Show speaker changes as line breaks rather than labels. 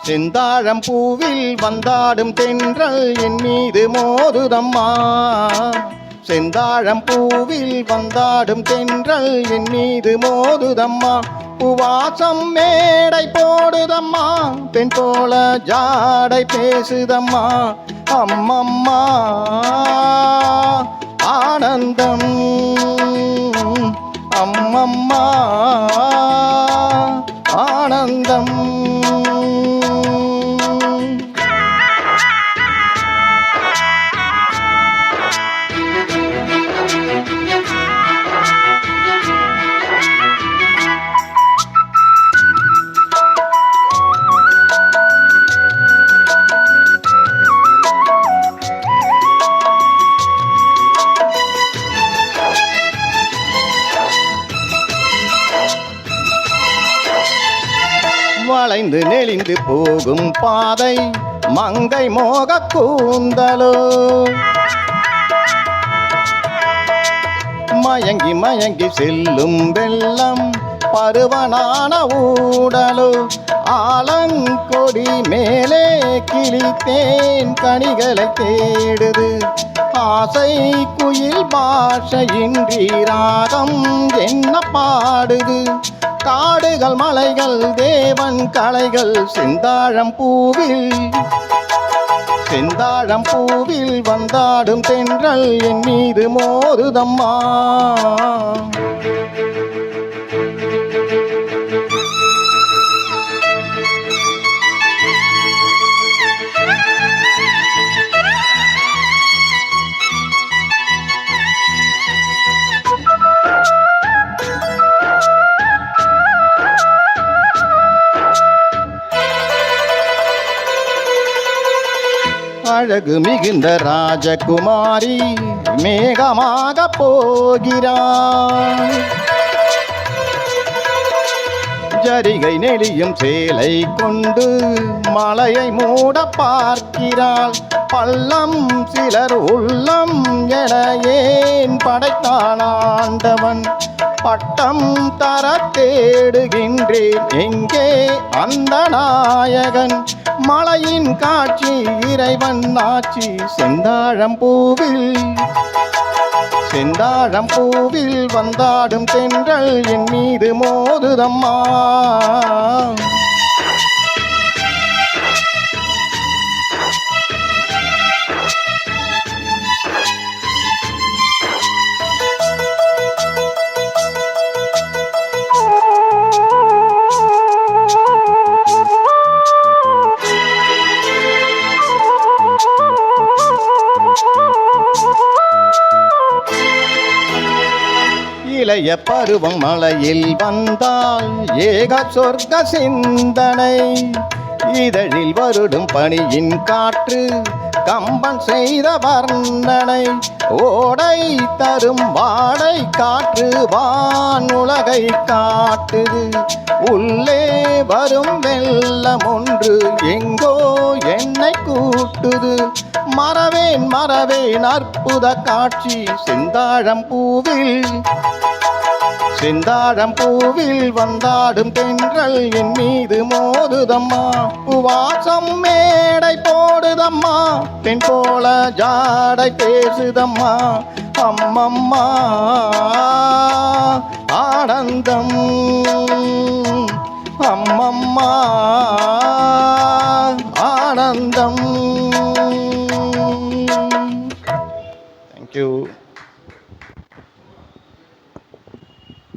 செந்தாழம் பூவில் வந்தாடும் தென்றல் என் மீது மோதுதம்மா. செந்தாழம் பூவில் வந்தாடும் தென்றல் என் மீது மோதுதம்மா. பூவாசம் மேடை போடுதம்மா, பெண் போல ஜாடை பேசுதம்மா. அம்மம்மா ஆனந்தம், அம்மம்மா ஆனந்தம். வளைந்து நெளிந்து போகும் பாதை மங்கை மோக கூந்தலோ, மயங்கி மயங்கி செல்லும் வெள்ளம் பருவனான ஊடலோ. ஆலங்கொடி மேலே கிளித்தேன் கனிகளை தேடுது, ஆசை குயில் பாஷையின்றி ராகம் என்ன பாடுது. காடுகள் மலைகள் தேவன் கலைகள் செந்தாழம் பூவில், செந்தாழம் பூவில் வந்தாடும் தென்றல் என் மீது மோதுதம்மா. அழகு மிகுந்த ராஜகுமாரி மேகமாக போகிறாள், ஜரிகை நெளியும் சேலை கொண்டு மலையை மூட பார்க்கிறாள். பள்ளம் சிலர் உள்ளம் என ஏன் படைத்தான் ஆண்டவன், பட்டம் தர தேடுகின்றேன் எங்கே அந்த நாயகன். மலையின் காட்சி இறைவன் ஆட்சி செந்தாழம் பூவில், செந்தாழம் பூவில் வந்தாடும் தென்றல் என் மீது மோதுதம்மா. இளைய பருவம் மலையில் வந்தால் ஏக சொர்க்க சிந்தனை, இதழில் வருடும் பனியின் காற்று கம்பன் செய்த வர்ணனை. ஓடை தரும் வாடை காற்று வானுலகை காட்டுது, உள்ளே வரும் வெள்ளம் ஒன்று எங்கோ என்னை கூட்டுது. மறவேன் மறவேன் அற்புத காட்சி செந்தாழம் பூவில், செந்தாழம் பூவில் வந்தாடும் தென்றல் என் மீது மோதுதம்மா. பூவாசம் மேடை போடுதம்மா, பெண் போல ஜாடை பேசுதம்மா. அம்மம்மா ஆனந்தம், அம்மம்மா ஆனந்தம்.